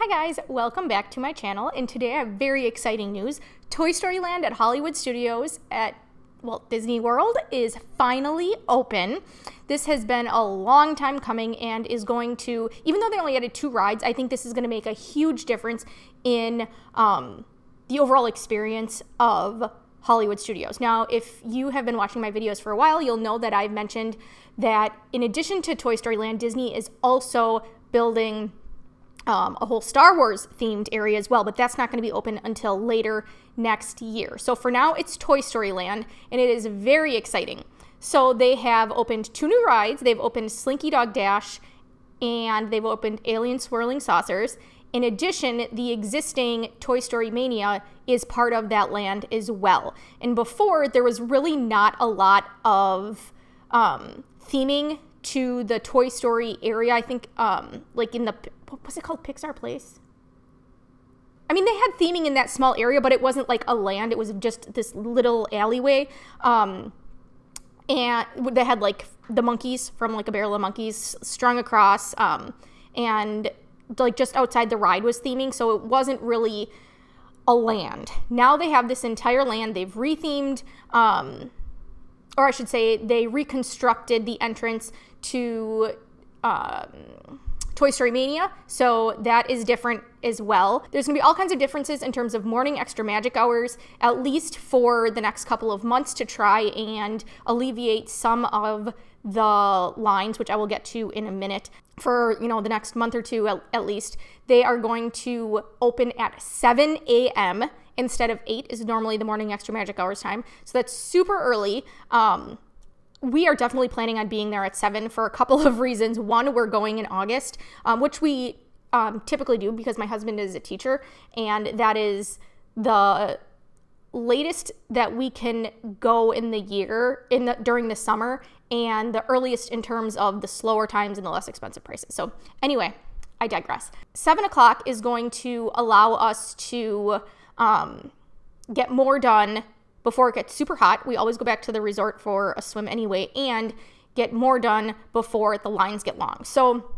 Hi guys, welcome back to my channel, and today I have very exciting news. Toy Story Land at Hollywood Studios at, Disney World is finally open. This has been a long time coming and is going to, even though they only added 2 rides, I think this is going to make a huge difference in the overall experience of Hollywood Studios. Now, if you have been watching my videos for a while, you'll know that I've mentioned that in addition to Toy Story Land, Disney is also building a whole Star Wars themed area as well, but that's not going to be open until later next year. So for now, it's Toy Story Land, and it is very exciting. So they have opened 2 new rides. They've opened Slinky Dog Dash, and they've opened Alien Swirling Saucers. In addition, the existing Toy Story Mania is part of that land as well. And before, there was really not a lot of theming to the Toy Story area. I think like in the, what was it called, Pixar Place? I mean, they had theming in that small area, but it wasn't like a land. It was just this little alleyway. And they had like the monkeys from like A Barrel of Monkeys strung across. And like just outside the ride was theming. So it wasn't really a land. Now they have this entire land. They've rethemed, or I should say they reconstructed the entrance to Toy Story Mania, so that is different as well. There's going to be all kinds of differences in terms of morning extra magic hours, at least for the next couple of months, to try and alleviate some of the lines, which I will get to in a minute. For, the next month or two at least, they are going to open at 7 a.m. instead of 8 is normally the morning extra magic hours time. So that's super early. We are definitely planning on being there at 7 for a couple of reasons. One, we're going in August, which we typically do because my husband is a teacher, and that is the latest that we can go in the year during the summer, and the earliest in terms of the slower times and the less expensive prices. So anyway, I digress. 7 o'clock is going to allow us to get more done before it gets super hot. We always go back to the resort for a swim anyway, and get more done before the lines get long. So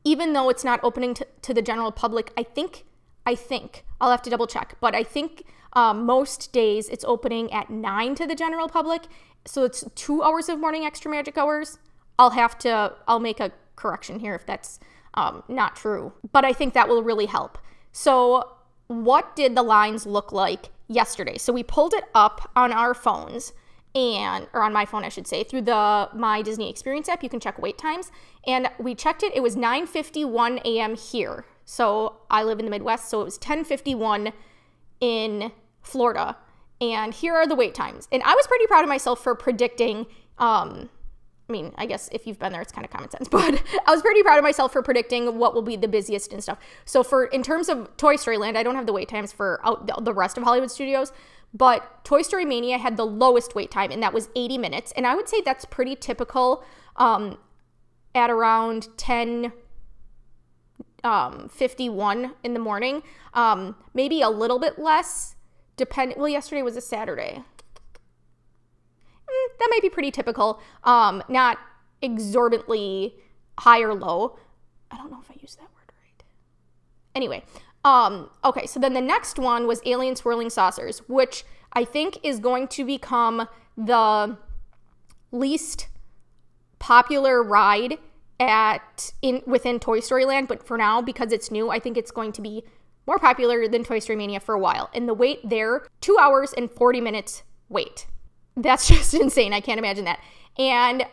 even though it's not opening to the general public, I think, I'll have to double check, but I think most days it's opening at 9 to the general public. So it's 2 hours of morning extra magic hours. I'll make a correction here if that's not true, but I think that will really help. So what did the lines look like yesterday? So we pulled it up on our phones, or on my phone, I should say, through the My Disney Experience app. You can check wait times, and we checked it. It was 9:51 a.m. here. So I live in the Midwest, so it was 10:51 in Florida. And here are the wait times. And I was pretty proud of myself for predicting, I guess if you've been there, it's kind of common sense, but I was pretty proud of myself for predicting what will be the busiest and stuff. So in terms of Toy Story Land, I don't have the wait times for the rest of Hollywood Studios, but Toy Story Mania had the lowest wait time, and that was 80 minutes. And I would say that's pretty typical at around 10:51 in the morning. Maybe a little bit less, yesterday was a Saturday. That might be pretty typical. Not exorbitantly high or low. I don't know if I used that word right. Anyway, okay, so then the next one was Alien Swirling Saucers, which I think is going to become the least popular ride within Toy Story Land, but for now, because it's new, I think it's going to be more popular than Toy Story Mania for a while. And the wait there, 2 hours and 40 minutes wait. That's just insane. I can't imagine that. And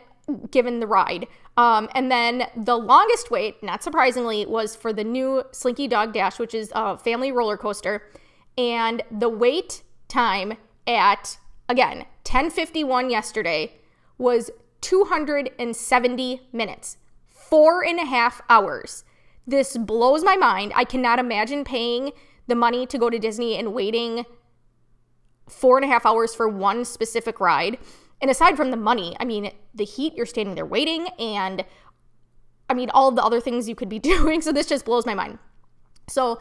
given the ride. And then the longest wait, not surprisingly, was for the new Slinky Dog Dash, which is a family roller coaster. And the wait time at, again, 10:51 yesterday was 270 minutes. 4.5 hours. This blows my mind. I cannot imagine paying the money to go to Disney and waiting 4.5 hours for one specific ride. And aside from the money, the heat, you're standing there waiting, and all of the other things you could be doing. So this just blows my mind. So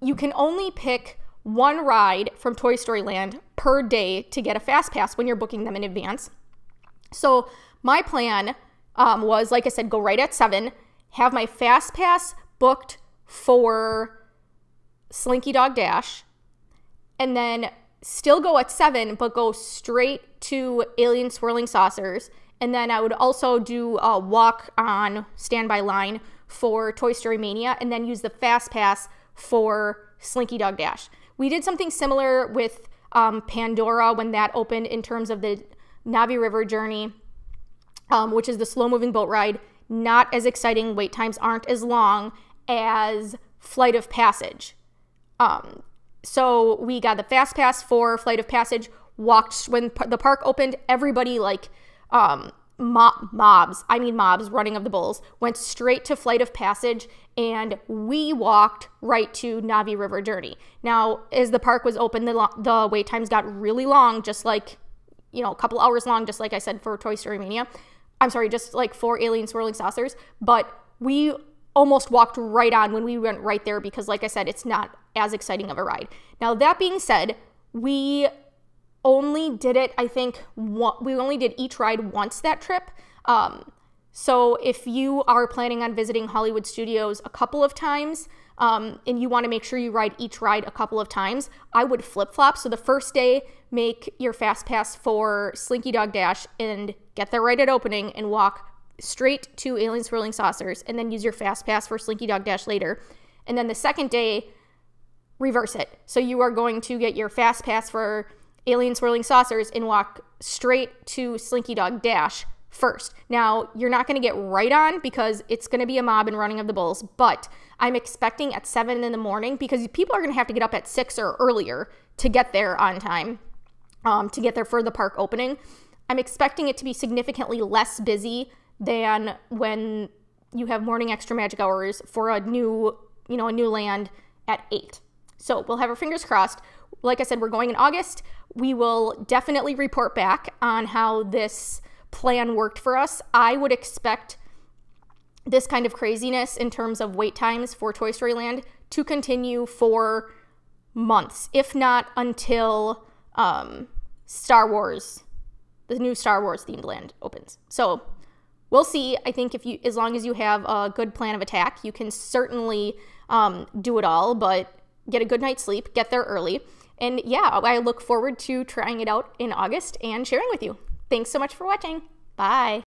you can only pick one ride from Toy Story Land per day to get a fast pass when you're booking them in advance. So my plan was, like I said, go right at 7, have my fast pass booked for Slinky Dog Dash, and then still go at 7, but go straight to Alien Swirling Saucers. And then I would also do a walk on standby line for Toy Story Mania, and then use the Fast Pass for Slinky Dog Dash. We did something similar with Pandora when that opened in terms of the Navi River journey, which is the slow-moving boat ride. Not as exciting. Wait times aren't as long as Flight of Passage. So we got the Fast Pass for Flight of Passage, walked when the park opened. Everybody, like, mobs running of the bulls, went straight to Flight of Passage, and we walked right to Navi River journey. Now, as the park was open, the wait times got really long, just like, a couple hours long, just like I said for Toy Story Mania. I'm sorry, just like for Alien Swirling Saucers. But we almost walked right on when we went right there because, like I said, it's not as exciting of a ride. Now, that being said, we only did it, I think, we only did each ride once that trip. So if you are planning on visiting Hollywood Studios a couple of times, and you want to make sure you ride each ride a couple of times, I would flip-flop. So the first day, make your Fast Pass for Slinky Dog Dash and get there right at opening and walk straight to Alien Swirling Saucers, and then use your Fast Pass for Slinky Dog Dash later. And then the second day, reverse it. So you are going to get your Fast Pass for Alien Swirling Saucers and walk straight to Slinky Dog Dash first. Now, you're not going to get right on because it's going to be a mob and running of the bulls, but I'm expecting at 7 in the morning, because people are going to have to get up at 6 or earlier to get there on time, to get there for the park opening. I'm expecting it to be significantly less busy than when you have morning extra magic hours for a new land at 8. So we'll have our fingers crossed. Like I said, we're going in August. We will definitely report back on how this plan worked for us. I would expect this kind of craziness in terms of wait times for Toy Story Land to continue for months, if not until Star Wars, the new Star Wars themed land opens. So we'll see. I think as long as you have a good plan of attack, you can certainly do it all, but get a good night's sleep, get there early. And yeah, I look forward to trying it out in August and sharing with you. Thanks so much for watching. Bye.